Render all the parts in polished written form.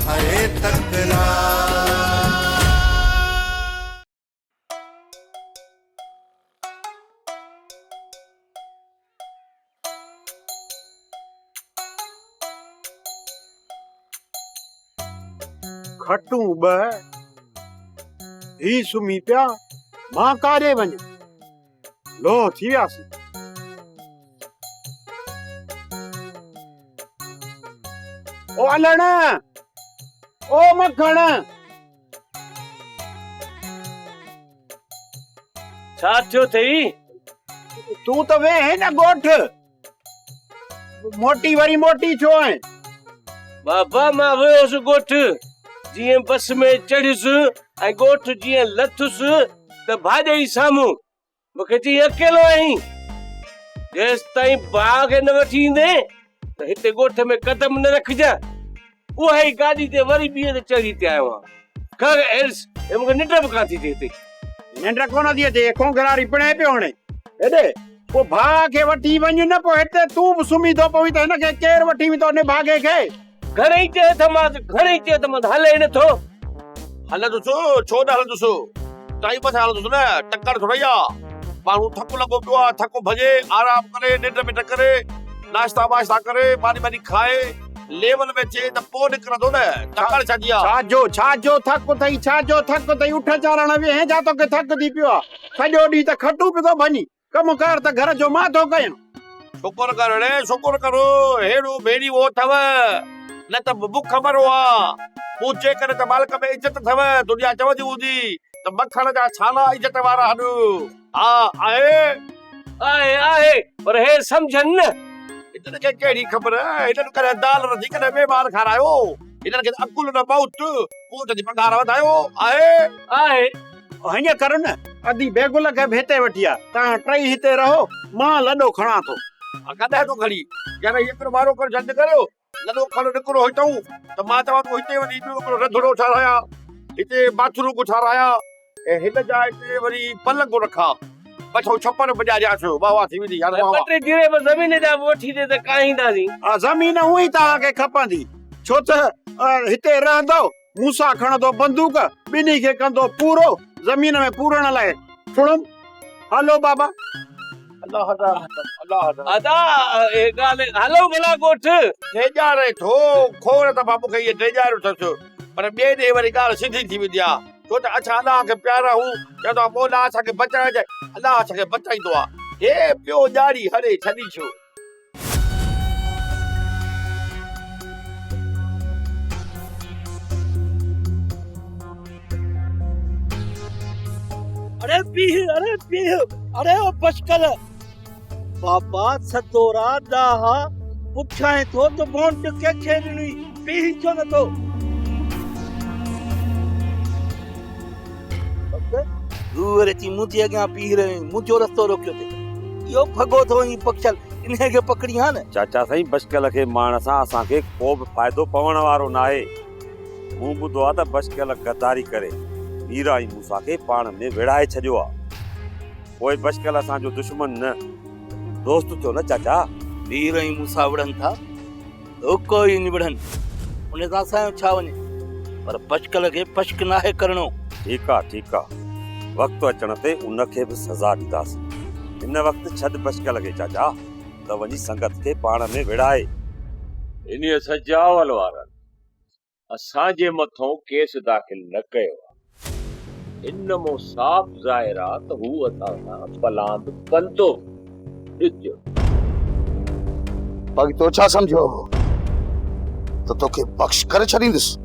है तकरार। खटू ब ही सुमी पिया मां कारे वञ लो थी वियासीं। ओ अलण ओ मखण छा थियो थई? तू तो वे है ना गोठ मोटी वरी मोटी छो है? बाबा मां वियोस गोठ जीअं बस में चढ़ियुस ऐं गोठ जीअं लथुस त भाॼई साम्हूं मूंखे चई अकेलो आहीं। जेसि ताईं भाउ खे न वठी ईंदे त हिते गोठ में कदम न रखजां। उहा ई गाॾी ते वरी ॿीहर ते चढ़ी ते आयो आहियां। खर एड्स हे मूंखे निंड बि कान थी थिए हिते। निंड कोन थी अचे खोंगरारी पिणे पियो हाणे हेॾे पोइ भाउ खे वठी वञ न पोइ हिते तूं बि सुम्ही थो पवी त हिनखे केरु वठी वेंदो ने भाॻे खे? घणेई चए त मां हले नथो। हलंदुसि छो न हलंदुसि टाइम सां हलंदुसि न टकर थोड़ी आहे। माण्हू थकु लॻो पियो आहे थकु भॼे आराम करे निंड में टकरे नाश्ता वाश्ता करे पानी वानी खाए लेवल में चे त पोइ निकिरंदो न। टकर छाजी आहे? छाजो थकु अथई छाजो थकु अथई उठ चारण वेह जा तोखे थकु थी पियो आहे सॼो ॾींहुं त खटू पियो थो भञी कमकार त घर जो मां थो कयां। शुकुर कर रे शुकुर करो हेड़ो भेड़ी वो अथव न त बुख मरो आहे। पूछे करे त मालिक में इज्जत अथव दुनिया चवंदी हूंदी त मखण जा छाला इज्जत वारा हन। हा आहे आहे पर हे सम्झनि न इन्हनि खे कहिड़ी ख़बर इन्हनि करे दाल रधी करे महिमान खारायो इन्हनि खे अकुल न बहुत कोट जी पघार वधायो आहे। हीअं कर न अधी बेगुल खे भेटे वठी आ तव्हां टई हिते रहो मां लॾो खणा थो। कॾहिं तो खणी यार हिकिड़ो वारो कर जल्दी करो लॾो खणो निकिरो हितां त मां चवां थो हिते वरी ॿियो रंधिणो ठाराया हिते बाथरूम ठाराया ऐं हिन जा हिते वरी पलंग रखा बचो छप्पर बजारियास वाह वाह थी वेंदी यार पटे गिरे पर ज़मीन जा वठी दे त काईंदासीं। ज़मीन उही तव्हांखे खपंदी छो त हिते रहंदो मूंसां खणंदो बंदूक ॿिन्ही खे कंदो पूरो ज़मीन में पूरण लाइ सुणो हलो बाबा अल्लाह अल्लाह अदा ए गाले हलो भला गोठ डेजारे थो खोर त बाबू खे ये डेजारो थसो पर ॿिए ॾे वरी ॻाल्हि सिधी थी वेंदी आहे छो त असां अलाह खे प्यारा हूं चवंदो आहे मौला असांखे बचाइजे अलाह असांखे बचाईंदो आहे। हे पियो ॾाढ़ी हरे छॾी छो अरे पीह अरे ओ बचकल बाबा सतोरा दाहा पुछाए तो बोंड के खेलनी पीह छो न तो दूर थी मुझे अॻियां पीह रहे मुझो रस्तो रोकियो थे यो भगो थो ही पक्षल इन्हे के पकड़ी हा न। चाचा साईं बचकल खे मारण सां असांखे को बि फ़ाइदो पवण वारो न आहे। मूं ॿुधो आहे त बचकल गद्दारी करे मीरा ऐं मूसा खे पाण में विड़हाए छॾियो आहे। पोइ बचकल असांजो दुश्मन न दोस्त थियो न चाचा। वीर ऐं मूसा विढ़नि था तो कोई न विढ़नि उन सां असांजो छा वञे पर बचकल खे पश्क नाहे करणो। ठीकु आहे वक़्तु अचण ते उनखे बि सज़ा ॾींदासीं। हिन वक़्तु छॾ बचकल खे चाचा त वञी संगत खे पाण में विड़हाए। इन्हीअ सजावल वारनि असांजे मथां केस दाख़िल न कयो आहे। इन मां साफ़ ज़ाहिर आहे त हू असां सां पलांद कंदो। ॾिसजो बाक़ी तो छा समझो तो तोखे बख्श करे छॾींदुसि।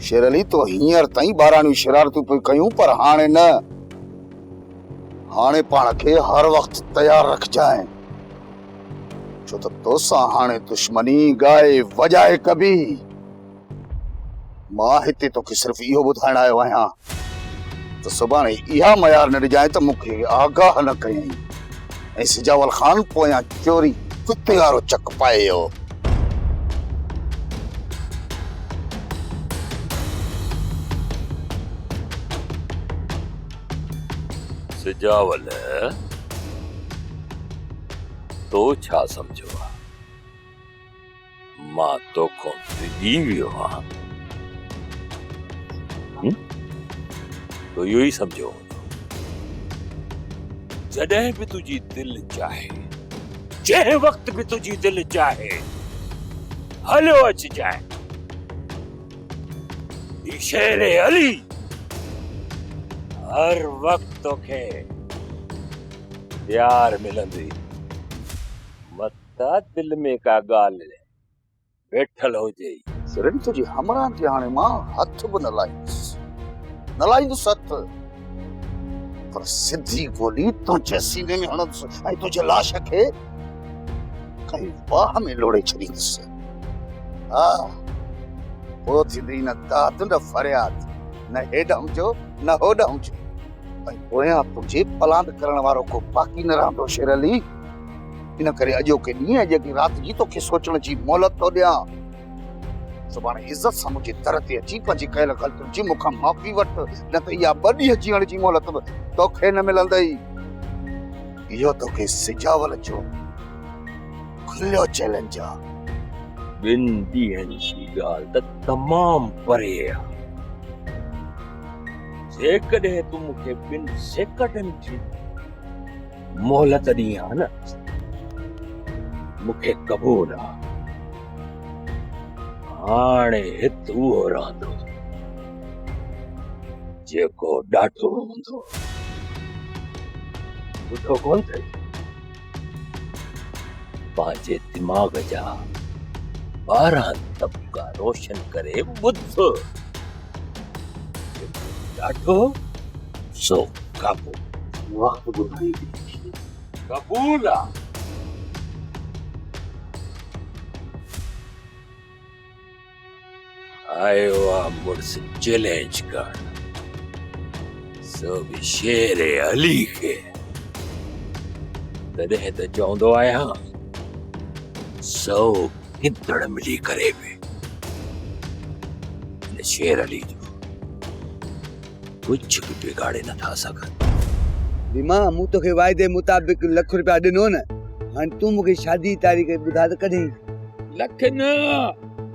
शेर अली तो हींअर ताईं ॿाराणियूं शरारतूं पियूं कयूं पर हाणे न हाणे पाण खे हर वक़्तु तयार रखजांइ छो त तोसां हाणे दुश्मनी गाए वजाए कबी। मां हिते तोखे सिर्फ़ इहो ॿुधाइण आयो आहियां त सुभाणे इहा मयार न ॾिजांइ त मूंखे आगाह न कयईं ऐं सिजावल ख़ान पोयां चोरी कुते वारो चक पाए वियो। सिजावल तो छा समझो मां तोखो विझी वियो आहियां तो इहो ई सम्झो जॾहिं बि तुंहिंजी दिलि चाहे जंहिं वक़्त बि तुंहिंजी दिलि चाहे हलियो अचिजांइ शेर अली हर वक्त तोखे प्यार मिलंदी मता दिल में का ॻाल्हि वेठल हुजे सिरन तुझी हमरा ते हाणे मां हथ बि न लाईंदुसि हथ पर सिधी गोली तुंहिंजे सीने में हणंदुसि ऐं तुंहिंजे लाश खे कई बाह में लोड़े छॾींदुसि हा पोइ थींदी न दाद न फरियाद न हेॾां जो न होॾां जो ऐं पोयां तुंहिंजे पलांद करण वारो को बाक़ी न रहंदो शेर अली इन करे अॼोके ॾींहुं अॼोकी राति जी तोखे सोचण जी मोहलत थो ॾियां सुभाणे इज़त सां मुंहिंजे दर ते अची पंहिंजी कयल ग़लतियुनि जी मूंखां माफ़ी वठ न त इहा 2 ॾींहं जीअण जी मोहलत बि तोखे न मिलंदई इहो तोखे सिजावल जो खुलियो चैलेंज आहे 2 ॾींहंनि जी ॻाल्हि त तमामु परे आहे जेकॾहिं तूं मूंखे 2 सेकंडनि जी मोहलत ॾीं आहे न मूंखे क़बूल आहे हाणे हिते उहो रहंदो जेको ॾाढो हूंदो ॿुधो कोन अथई पंहिंजे दिमाग़ जा 12 तबका रोशन करे ॿुध ॾाढो सो क़बूल वक़्त ॿुधाई क़बूल आहे आयो आहे मुड़ुस चैलेंज करण सो बि शेर अली खे तॾहिं त चवंदो आहियां 100 गिदड़ मिली करे बि हिन शेर अली जो कुझु बि बिगाड़े नथा सघनि रीमा मूं तोखे वाइदे मुताबिक़ ₹1 रुपया ॾिनो न हाणे तूं मूंखे शादी तारीख़ ॿुधा त कॾहिं लख न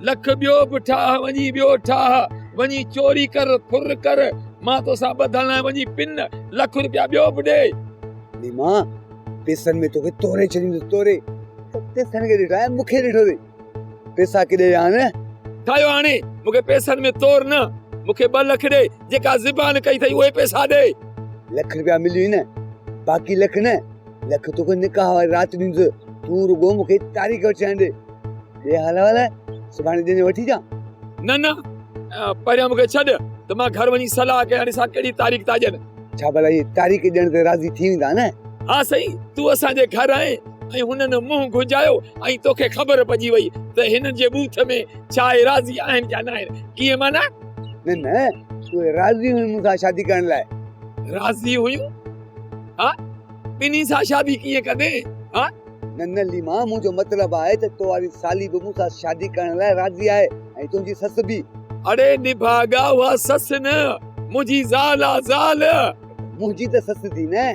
लख ॿियो बि ठाह वञी ॿियो ठाह वञी चोरी कर फुर कर मां तोसां ॿधल आहियां वञी पिन ₹1 रुपया ॿियो बि ॾे रीमा पैसनि में तोखे तोरे छॾींदुसि तोरे पैसनि खे ॾिठो आहे मूंखे ॾिठो अथई पैसा केॾे विया न ठाहियो हाणे मूंखे पैसनि में तोर न मूंखे 2 लख ॾे जेका ज़बान कई अथई उहे पैसा ॾे ₹1 रुपया मिली न बाक़ी लख न लख तोखे निकाह वारी राति ॾींदुसि तूं रुगो मूंखे तारीख़ वठी ॾे हाल सुभाणे ॾिने वठी जा न पहिरियां मूंखे छॾ त मां घर वञी सलाह कयां ॾिसां कहिड़ी तारीख़ था ॾियनि छा भला इहे तारीख़ ॾियण ते राज़ी थी वेंदा न हा सही तूं असांजे घर आए ऐं हुननि मुंहुं घुंजायो ऐं तोखे ख़बर पइजी वई त हिननि जे बूथ में छा आहे राज़ी आहिनि या न आहिनि कीअं माना न तूं राज़ी हुई मूंसां शादी करण लाइ राज़ी हुयूं हा ॿिन्ही सां शादी कीअं कंदे हा न लीमा मुंहिंजो मतिलबु आहे त तो वारी साली बि मूंसां शादी करण लाइ राज़ी आहे ऐं तुंहिंजी ससु बि अड़े निभागा उहा ससु न मुंहिंजी ज़ाल आहे ज़ाल मुंहिंजी त ससु थी न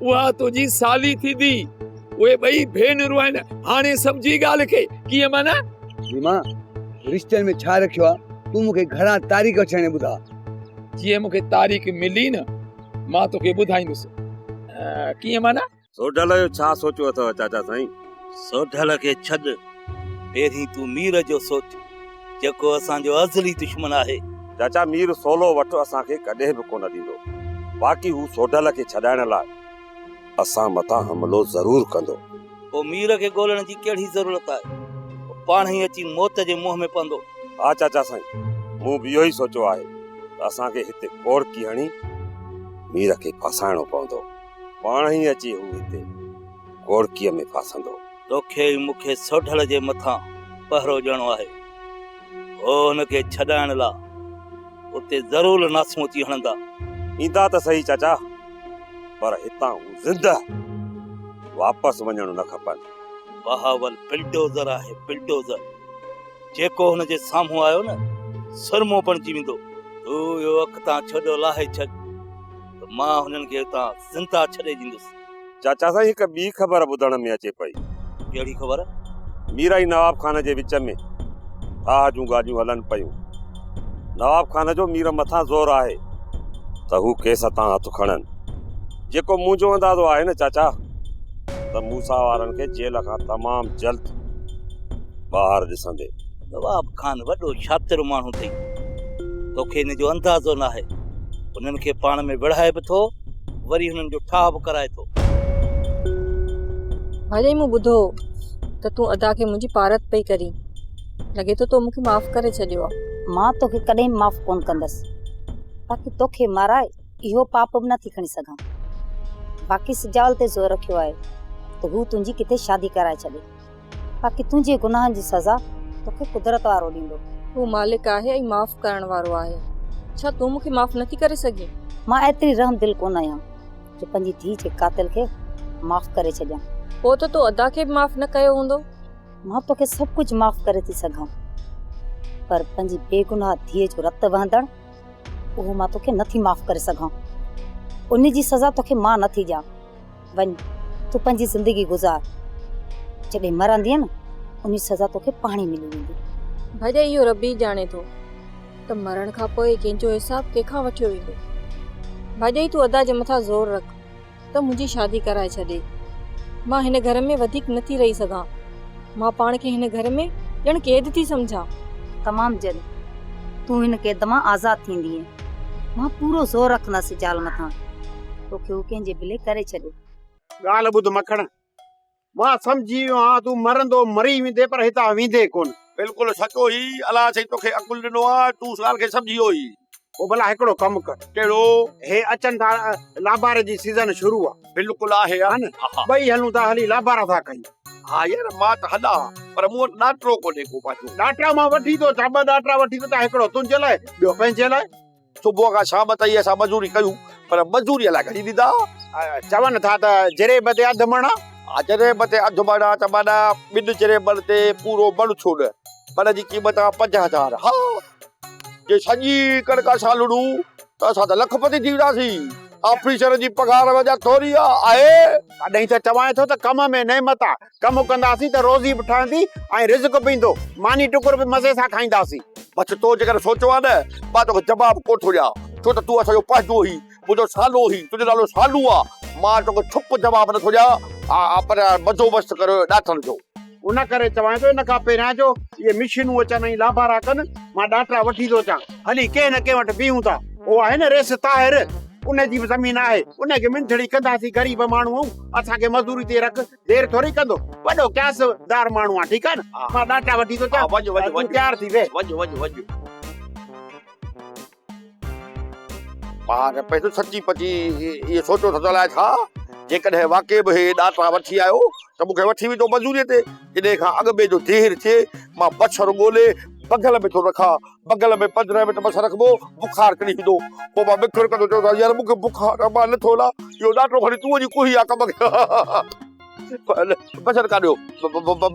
उहा तुंहिंजी साली थींदी उहे ॿई भेनरूं आहिनि हाणे सम्झी ॻाल्हि खे कीअं माना लीमा रिश्तनि में छा रखियो आहे तूं मूंखे घणा तारीख़ छाणे ॿुधा जीअं मूंखे तारीख़ मिली न मां तोखे ॿुधाईंदुसि कीअं माना सोढल जो छा सोचियो अथव चाचा साईं सोढल खे छॾ पहिरीं तूं मीर जो सोच जेको असांजो अज़ली दुश्मन आहे चाचा मीर सोलो वठो असांखे कॾहिं बि कोन ॾींदो बाक़ी हू सोढल खे छॾाइण लाइ असां मथां हमलो ज़रूर कंदो पोइ मीर खे ॻोल्हण जी कहिड़ी ज़रूरत आहे पाण ई अची मौत जे मुंहं में पवंदो हा चाचा साईं मूं बि इहो ई सोचियो आहे त असांखे हिते कोड़की हणी मीर खे फसाइणो पवंदो पाण ई अची हू हिते कोड़कीअ में फासंदो तोखे मूंखे सोढल जे मथां पहरो ॾियणो आहे ओ हुनखे छॾाइण लाइ उते ज़रूर नासूं अची हणंदा ईंदा त सही चाचा पर हितां हू ज़िंदा वापसि वञणु न खपनि बहावल बिल्डोज़र आहे बिल्डोज़र जेको हुनजे साम्हूं आयो न सुरमो बणिजी वेंदो तूं इहो अखितां छॾो लाहे छॾ त मां हुननि खे हितां ज़िंदा छॾे ॾींदुसि चाचा साईं हिकु ॿी ख़बर ॿुधण में अचे पई कहिड़ी ख़बर मीरा ई नवाब खान जे विच में ठाह जूं ॻाल्हियूं हलनि पियूं। नवाब खान जो मीर मथां ज़ोर आहे त हू केस तां हथ खणनि। जेको मुंहिंजो अंदाज़ो आहे न चाचा, त मूसा वारनि खे जेल खां तमामु जल्द ॿाहिरि ॾिसंदे। नवाब खान वॾो शातिर माण्हू अथई, तोखे हिन जो अंदाज़ो न आहे। उन्हनि खे पाण में विढ़ाए बि थो, वरी हुननि जो ठाह बि कराए थो। भाॼाई मूं ॿुधो त तूं अदा खे मुंहिंजी पारत पई करी, लॻे थो तो मूंखे माफ़ करे छॾियो आहे। मां तोखे कॾहिं माफ़ कोन कंदसि, बाक़ी तोखे माराए इहो पाप बि नथी खणी सघां। बाक़ी सिजावल ते ज़ोर रखियो आहे त हू तुंहिंजी किथे शादी कराए छॾे, बाक़ी तुंहिंजे गुनाहनि जी सज़ा तोखे कुदरत वारो ॾींदो। हू मालिक आहे ऐं माफ़ करण वारो आहे, छा तूं मूंखे माफ़ नथी करे सघीं? मां एतिरी रहम दिल कोन आहियां जो पंहिंजी धीउ जे कातिल खे माफ़ करे छॾियां। पोइ त तूं अदा खे बि माफ़ न कयो हूंदो। मां तोखे सभु कुझु माफ़ करे थी सघां, पर पंहिंजी बेगुनाह धीअ जो रत वहंदड़ उहो मां तोखे नथी माफ़ करे सघां। उन जी सज़ा तोखे मां नथी ॾियां। वञ तूं पंहिंजी ज़िंदगी गुज़ार, जॾहिं मरंदीअ न उन सज़ा तोखे पाणी मिली वेंदी। भाॼाई इहो रबी ॼाणे थो त मरण खां पोइ कंहिंजो हिसाब कंहिंखां वठियो वेंदो। भाॼाई तूं अदा जे मथां ज़ोर रख त मुंहिंजी शादी कराए छॾे। मां हिन घर में वधीक नथी रही सघां। मां पाण खे हिन घर में ॼण क़ैद थी सम्झां। तमामु जल्द तूं हिन क़ैद मां आज़ाद थींदीअ। मां पूरो ज़ोर रखंदसि जाल मथां, तोखे हू कंहिंजे बिले करे छॾियो। ॻाल्हि ॿुध मखण, मां सम्झी वियो आहियां तूं मरंदो मरी वेंदे पर हितां वेंदे कोन। बिल्कुलु सचो ई। अलाह साईं तोखे अकुल ॾिनो आहे, तूं उस ॻाल्हि खे सम्झी वियो ई। पोइ भला हिकिड़ो कमु कर। कहिड़ो? हे अचनि था लाबारे जी सीज़न शुरू आहे। बिल्कुलु आहे हा न, ॿई हलूं था, हली लाबारा था कयूं। हा यार, मां त हलां, पर मूं वटि ॾाटरो कोन्हे को पंहिंजो। ॾाटरा मां वठी थो अचां, ॿ ॾाटरा वठी थो अचां, हिकिड़ो तुंहिंजे लाइ, ॿियो पंहिंजे लाइ। सुबुह खां शाम ताईं असां मज़ूरी कयूं, पर मज़ूरीअ लाइ घणी ॾींदा? चवनि था त जरेब ते अधु मणा। जरेब ते अधु मणा त माना ॿिनि जरेबनि ते पूरो मण छो न। मण जी क़ीमत आहे 5000। हा, जे सॼी कणिक असां लुड़ूं त असां त लखपति थी वेंदासीं। ऑफिसर जी पघार वञा थोरी आहे। तॾहिं त चवां थो त कम में नेमत आहे। कमु कंदासीं त रोज़ी बि ठहंदी ऐं रिज़्क बि ईंदो, मानी टुकुर बि मज़े सां खाईंदासीं। बस तो जेकर सोचो आहे न, मां तोखे जवाबु कोन थो ॾियां, छो त तूं असांजो पंहिंजो ई, मुंहिंजो सालो ई, तुंहिंजो नालो सालू आहे। मां तोखे छुप जवाबु नथो ॾियां, पर बंदोबस्तु कर ॾाठनि जो। उन करे चवां थो, इन खां पहिरियां जो इहे मिशीनूं अचनि ऐं लाबारा कनि, मां ॾाटरा वठी थो अचां। हली कंहिं न कंहिं वटि बीहूं था। उहो आहे न रेस ताहिर, उन जी बि ज़मीन आहे, उनखे मिंथड़ी कंदासीं। ग़रीब माण्हू असांखे मज़दूरी ते रख, देरि थोरी कंदो। वॾो क्यासदार माण्हू आहे, ठीकु आहे न। मां ॾाटा वठी थो अचां, तूं तयार थी वे। वञ। मां पंहिंजो सची पची इहो सोचो थो हलाए छा, जेकॾहिं वाक़ई बि हे ॾाटा वठी आयो त मूंखे वठी वेंदो मज़ूरीअ ते। इन खां अॻु में जो देरि थिए, मां बछर ॻोल्हे बगल में थो रखां। बगल में 15 मिंट बस रखबो, बुखार किरी वेंदो। पोइ मां बिखर कंदो, चवंदो यार मूंखे बुखार आहे, मां नथो हलां। इहो ॾाटो खणी तूं वञी कुही आहे कम खे। बछर काढियो,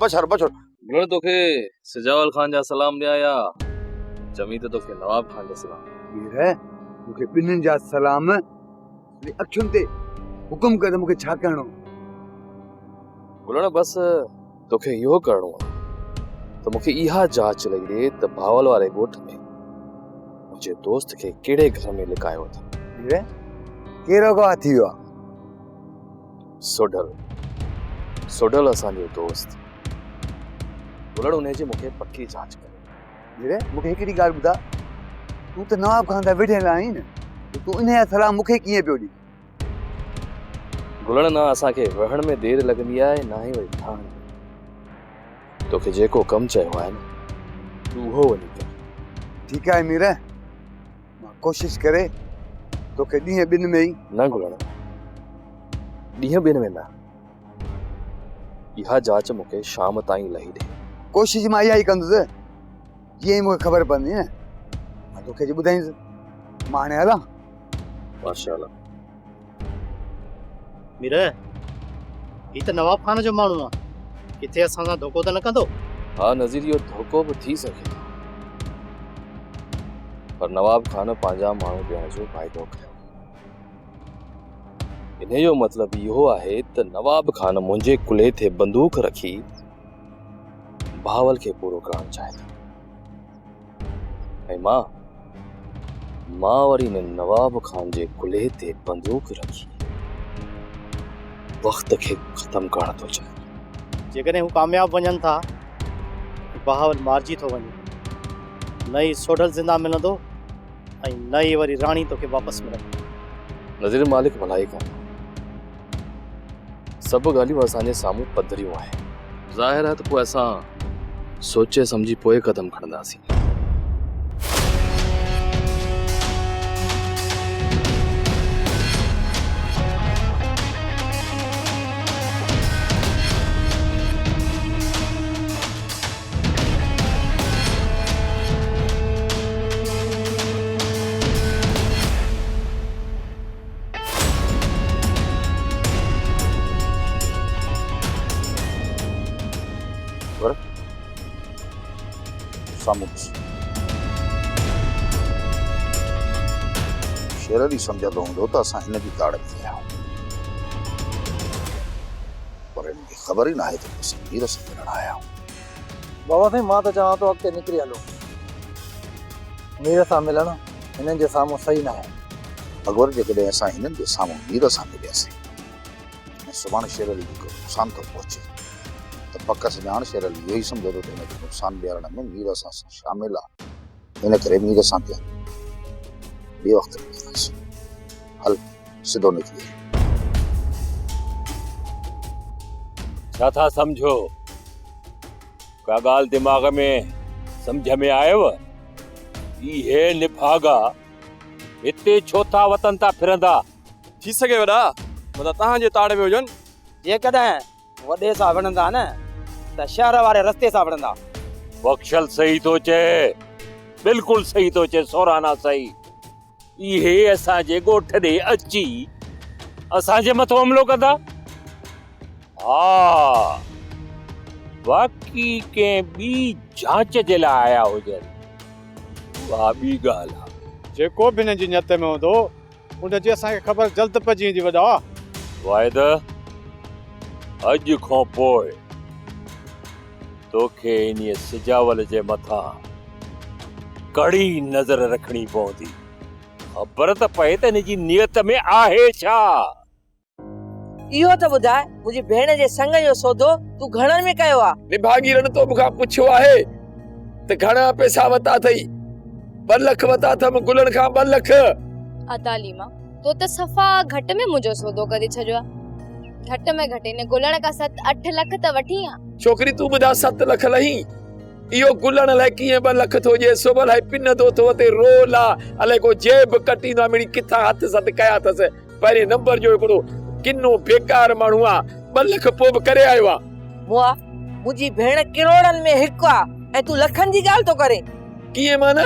बछर। भेण तोखे सिजावल खान जा सलाम ॾियां या चमी त तोखे नवाब खान जा सलाम? वीर मूंखे ॿिन्हिनि जा सलाम। अखियुनि ते हुकुम कर, मूंखे छा करणो? गुलण बस तोखे इहो करणो आहे त मूंखे इहा जांच लई ॾे त भावल वारे ॻोठ में मुंहिंजे दोस्त खे कहिड़े घर में लिकायो अथई। वीर कहिड़ो गवाह थी वियो आहे? सोढल असांजो दोस्त। गुलण उनजी मूंखे पक्की जांच कर। वीर मूंखे हिकिड़ी ॻाल्हि ॿुधा, तूं त नवाब खान सां वेठल आहीं न, तूं इन जा सलाह मूंखे कीअं पियो ॾी? गुलण न असांखे वहण में देरि लॻंदी आहे, न ई वरी ठहण में। तोखे जेको कमु चयो आहे न, तूं उहो वञी कर। ठीकु आहे मीर, मां कोशिशि करे तोखे ॾींहं ॿिनि में ई। न गुलण, ॾींहं ॿिनि में न, इहा जांच मूंखे शाम ताईं लही ॾे। कोशिशि मां इहा ई कंदुसि, जीअं ई मूंखे ख़बर पवंदी न मां तोखे ॿुधाईंदुसि। मां हाणे हलां? माशाअल्लाह। मीर, ही त नवाब खान जो माण्हू आहे, किथे असां सां धोखो त न कंदो? हाँ नज़ीर, इहो धोखो बि थी सघे, पर नवाब खान पंहिंजा माण्हू ॾियण जो फ़ाइदो कयो। इन जो मतिलबु इहो आहे त नवाब खान मुंहिंजे कुल्हे ते बंदूक रखी भावल खे पूरो करणु चाहे थो। ऐं मां वरी ने नवाब खान जे कुल्हे ते बंदूक रखी वक्त खे ख़त्म करण थो चाहे। जेकॾहिं हू कामयाब वञनि था बहावल मारिजी थो वञे, न ई सोडल ज़िंदा मिलंदो ऐं न ई वरी राणी तोखे वापसि मिलंदी। नज़ीर मालिक भलाई कर, सभु ॻाल्हियूं असांजे साम्हूं पधरियूं आहिनि। ज़ाहिर आहे त पोइ असां सोचे सम्झी पोइ कदम खणंदासीं। शेर अली सम्झंदो हूंदो त असां हिन जी दाड़ में आया आहियूं, पर हिनखे ख़बर ई न आहे त असां मीर सां मिलण आया आहियूं। बाबा साईं, मां त चवां थो अॻिते निकिरी हलो। मीर सां मिलण हिननि जे साम्हूं सही न आहे। अगरि जेकॾहिं असां हिननि जे साम्हूं मीर सां मिलियासीं ऐं सुभाणे शेर अली खे नुक़सान थो पहुचे त पक सुञाण शेर अली इहो ई सम्झंदो त हुनखे नुक़सान ॾियारण में मीर सां शामिल आहे। हिन करे मीर सां ॿिए वक़्तु मिलंदासीं। हल सिधो निकिरी। छा था सम्झो? का ॻाल्हि दिमाग़ में सम्झ में आयव? इहे निभागा हिते छो था वतन था फिरंदा? थी सघे वॾा मतिलबु तव्हांजे ताड़े में हुजनि। जेकॾहिं वॾे सां वणंदा न त शहर वारे रस्ते सां वणंदा। बख़्शल सही थो चए, बिल्कुलु सही थो चए, सोराना सही। इहे असांजे ॻोठ ॾे अची असांजे मथां हमलो कंदा? हा, बाक़ी कंहिं ॿी जांच जे लाइ आया हुजनि, उहा ॿी ॻाल्हि आहे। जेको बि हिन जी नियत में हूंदो उनजी असांखे ख़बर जल्द पइजी वेंदी। वॾा वाहिद, अॼु खां पोइ तोखे इन्हीअ सिजावल जे मथां कड़ी नज़र रखणी पवंदी। ख़बर त पए त हिनजी नियत में आहे छा। इहो त ॿुधाए, मुंहिंजी भेण जे संग जो सौदो तूं घणनि में कयो आहे? निभागीरन तो मूंखां पुछियो आहे त घणा पैसा वता अथई? 2 लख वता अथमि गुलनि खां 2 लख। अतालीमा तो त सफ़ा घट में मुंहिंजो सौदो करे छॾियो आहे। घट में घटि हिन गुलण खां 7-8 लख त वठी आ। छोकिरी तूं ॿुधा 7 लख लही, इहो गुलण लाइ कीअं 2 लख थो जे? सुबह लाइ पिन थो ते रोल आहे, अलाए को जेब कटींदा मिड़ी किथां हथ सत कया अथसि। पहिरें नंबर जो हिकिड़ो किनो बेकार माण्हू आहे, 2 लख पोइ बि करे आयो आहे। मुआ मुंहिंजी भेण किरोड़नि में हिकु आहे ऐं तूं लखनि जी ॻाल्हि थो करे। कीअं माना?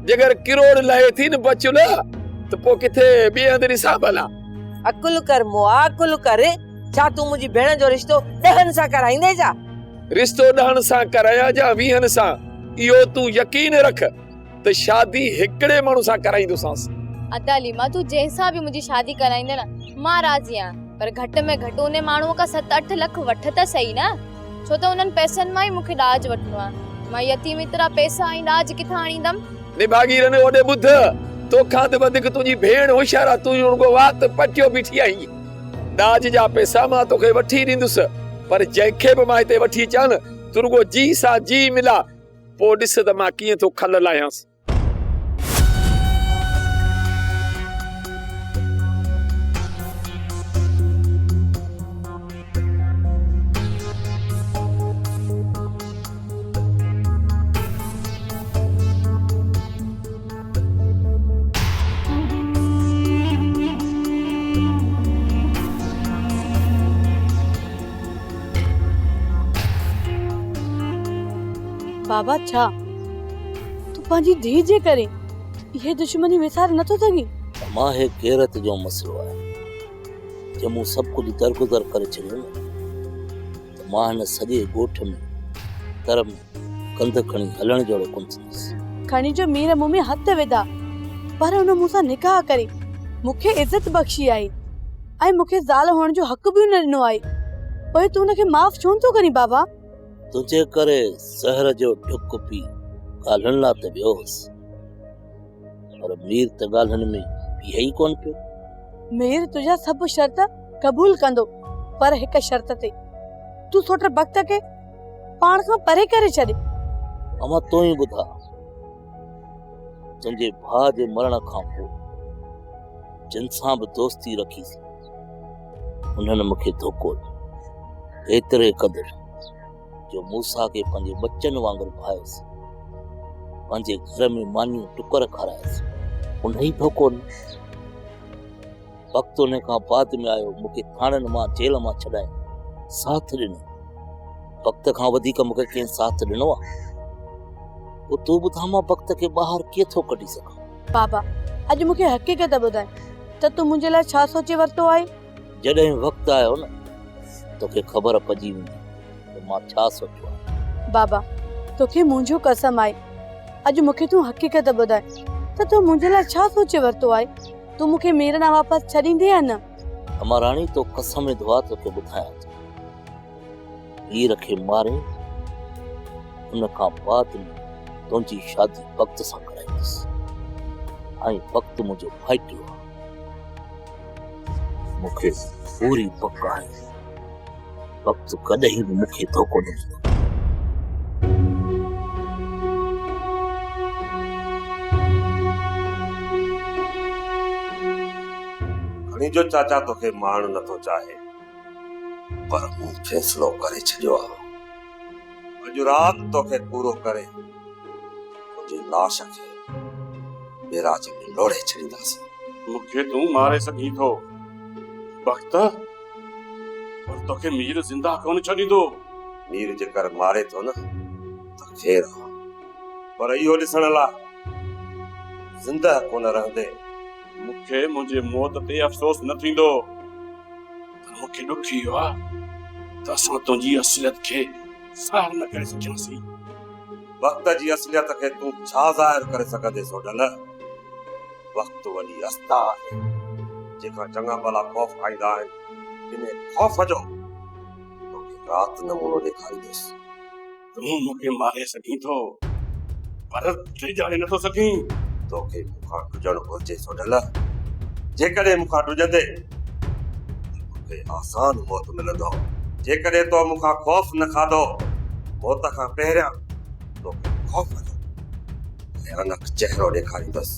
जेकर किरोड़ लहे थी न बचुल त पोइ किथे ॿिए हंधि हिसाब हला। अकुल कर मुआ, अकुल कर। छा तूं मुंहिंजी भेण जो रिश्तो 10 सां कराईंदे जा? रिश्तो 10 सां कराया जा 20 सां, इहो तूं यकीन रख त शादी हिकड़े माण्हू सां कराईंदोसांस। अतालीमा तूं जंहिंसां बि मुंहिंजी शादी कराईंदे न, मां राज़ी आहियां, पर घटि में घटि उन माण्हूअ खां 7-8 लख वठ त सही न, छो त उन्हनि पैसनि मां ई मूंखे ॾाज वठिणो आहे। मां यतीम एतिरा पैसा ऐं ॾाज किथां आणींदमि? निभागीरन ओॾे ॿुध, तोखां त वधीक तुंहिंजी भेण होशियार आहे। तूं रुॻो वात पटियो बीठी आहीं। ॾाज जा पैसा मां तोखे वठी ॾींदुसि, पर जंहिंखे बि मां हिते वठी अचां न, तूं रुॻो जी सां जी मिला, पोइ ॾिस त मां कीअं थो खल लाहियांसि। बाबा छा तू पंहिंजी धीउ जे करे इहे दुश्मनी विसार नथो सघी? मां हे गैरत जो मसलो आहे जे मूं सभु कुझु दरगुज़र करे छॾियो न, त मां हिन सॼे ॻोठ में तरम कंध खणी हलण जहिड़ो कोन थींदुसि। खणी जो मीर मुंहुं में हथ विधा, पर हुन मूंसां निकाह करे मूंखे इज़त बख़्शी आई ऐं मूंखे ज़ाल हुअण जो हक़ बि न ॾिनो आहे। पोइ तूं हुनखे माफ़ छो थो करी बाबा? तुंहिंजे करे ज़हर जो ढुक पी ॻाल्हियुनि लाइ त वियोसि, पर मीर त ॻाल्हियुनि में बीहे ई कोन पियो। मीर तुझा सब शर्त कबूल कंदो, पर हिक शर्त ते, तू सोट वक्त के पाण खां परे करे छॾे। अमा तो ही ॿुधा, तुंहिंजे भाउ जे मरण खां पोइ जिन सां बि दोस्ती रखीसीं उन्हनि मूंखे धोखो ॾिनो, एतिरे क़दुरु जो मूसा खे पंहिंजे बच्चनि वांगुरु भायोसीं, पंहिंजे घर में मानियूं टुकर खारायसि, उन ई धोखो ॾिनो। वक़्तु उन खां बाद में आयो, मूंखे थाणनि मां जेल मां छॾाए साथ ॾिनो। वक़्त खां वधीक मूंखे कंहिं साथ ॾिनो आहे? पोइ तूं ॿुधां मां वक़्त खे ॿाहिरि कीअं कढी सघां? बाबा, अॼु मूंखे हक़ीक़त ॿुधाए त तूं मुंहिंजे लाइ छा सोचे वरितो आहे? जॾहिं वक़्तु आयो न, तोखे ख़बर पइजी वेंदी त मां छा सोचियो आहे। बाबा, तोखे मुंहिंजो कसम आहे, अॼु मूंखे तूं हक़ीक़त ॿुधाए त तूं मुंहिंजे लाइ छा सोचे वरितो आहे? तूं मूंखे मीर न वापसि छॾींदे या न? अमा राणी, तो कसम दुआ तोखे ॿुधायां थो, मीर खे मारे उन खां बाद में तुंहिंजी शादी वक़्त सां कराईंदुसि। ऐं वक़्तु मुंहिंजो भाइटियो आहे, मूंखे पूरी पक आहे वक़्तु कॾहिं बि मूंखे धोखो न ॾींदो। खणी जो चाचा तोखे माण नथो चाहे, पर मूं फैसलो करे छॾियो आहे। अॼु राति तोखे पूरो करे तुंहिंजी लाश खे बेराज में लोड़े छॾींदासीं। मूंखे तूं मारे सघीं थो वक़्त, पर तोखे मीर ज़िंदा कोन छॾींदो। मीर जेकर मारे थो न त खेर आहे, पर इहो ॾिसण लाइ ज़िंदा कोन रहंदे मूंखे मुंहिंजे मौत ते अफ़सोस न थींदो, पर मूंखे ॾुख इहो आहे त असां तुंहिंजी असलियत खे ज़ाहिर न करे सघियासीं। वक़्त जी असलियत खे तूं छा ज़ाहिर करे सघंदे सोडल? वक़्तु वॾी अस्ता आहे, जेका चङा भला ख़ौफ़ खाईंदा आहिनि। इन ख़ौफ़ जो तोखे राति नमूनो ॾेखारींदुसि। तूं मूंखे मारे सघीं थो, पर टिजाड़े नथो सघीं। तोखे मूंखां ॾुजणु घुरिजे सोडल। जेकॾहिं मूंखां ॾुजंदे मूंखे आसान मौत मिलंदो। जेकॾहिं तो मूंखां ख़ौफ़ न खाधो, मौत खां पहिरियां तोखे ख़ौफ़ जो भयानक चहिरो ॾेखारींदुसि।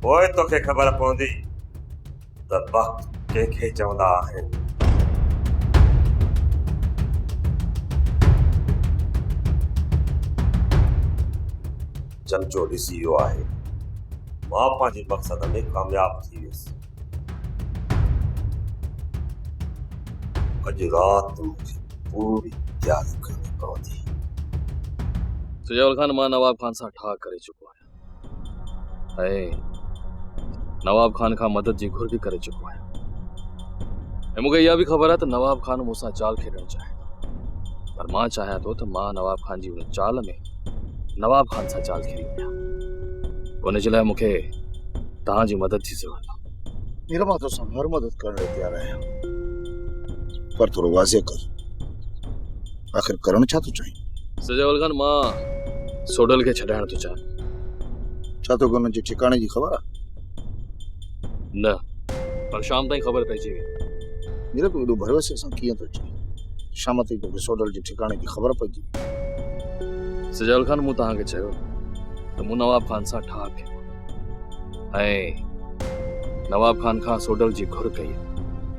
पोइ तोखे ख़बर पवंदी त वक़्तु कंहिंखे चवंदा आहिनि। चमचो ॾिसी वियो आहे, मां पंहिंजे मक़सद में कामयाब थी वियुसि। अॼु राति मूंखे पूरी तयारी करणी पवंदी। सजाउल खान, मां नवाब खान सां ठा करे चुको आहियां ऐं नवाब खान खां मदद जी घुर बि करे चुको आहियां। ऐं मूंखे इहा बि ख़बर आहे त नवाब खान मूंसां चाल खेॾणु चाहे थो, पर मां चाहियां थो त मां नवाब खान जी उन चाल में नवाब खान सां चाल खेॾी वञां। उन जे लाइ मूंखे तव्हांजी मदद जी ज़रूरत आहे। मेरा मां तोसां हर मदद करण लाइ तयार आहियां, पर थोरो वाज़े कर, आख़िर करण छा थो चाहीं? सजाउल खान, मां सोडल खे छॾाइण थो चाहियां। छा तोखे हुनजे ठिकाणे जी ख़बर आहे? न, पर शाम ताईं ख़बर पइजी वेंदी। मेरा तूं एॾो भरोसे सां कीअं थो चईं? शाम ताईं तोखे सोडल जे ठिकाणे जी ख़बर पइजी। सजाउल खान, मूं तव्हांखे चयो त मूं नवाब खान सां ठा कयो ऐं नवाब खान खां सोडल जी घुर कई।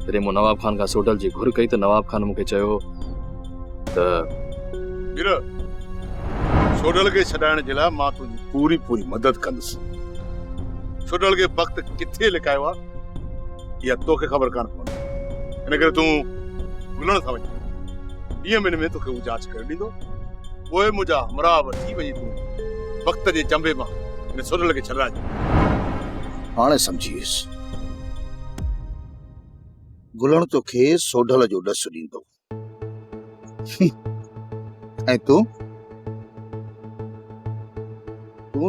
जॾहिं मूं नवाब खान खां सोडल जी घुर कई त नवाब खान मूंखे चयो त मीर, सोडल खे छॾाइण जे लाइ मां तुंहिंजी पूरी पूरी मदद कंदुसि। सोडल खे वक़्तु किथे लिकायो आहे इहा तोखे ख़बर कान पवंदी। इन करे तूं ॻोल्हण था वञे, 2 महीने में तोखे हू जांच करे ॾींदो। पोइ मुंहिंजा हमराह वठी वञी तूं वक़्त जे चंबे मां इन सोडल खे छॾाइजे। हाणे सम्झी वियुसि, गुलण तोखे सोडल जो ॾसु ॾींदो ऐं तूं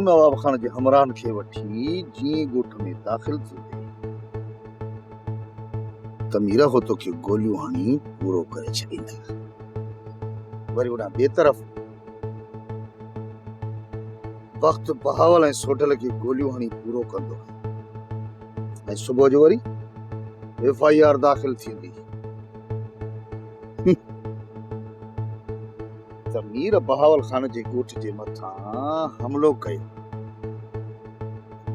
नवाब खान जे हमराहनि खे वठी जीअं ॻोठ में दाख़िल थी त मीरा हो तोखे गोलियूं हणी पूरो करे छॾींदा। वरी उन ॿिए तरफ़ वक्त बहावल ऐं सोढल खे गोलियूं हणी पूरो कंदो ऐं सुबुह जो वरी FIR दाख़िल थींदी त मीर बहावल खान जे ॻोठ जे मथां हमिलो कयो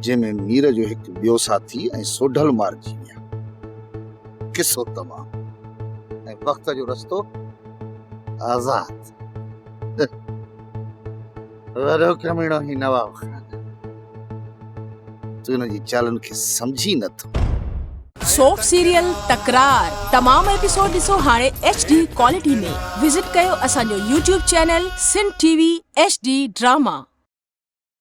जंहिंमें मीर जो हिकु ॿियो साथी ऐं सोढल मारिजी विया किसो तमामु ऐं वक्त जो रस्तो आज़ाद वॾो कमीणो ही नवाब खान तूं हुन जी चालनि खे सम्झी नथो सोप सीरियल तकरार तमाम एपिसोड ॾिसो हाणे HD क्वालिटी में विजिट कयो असांजो YouTube channel Sindh TV HD drama.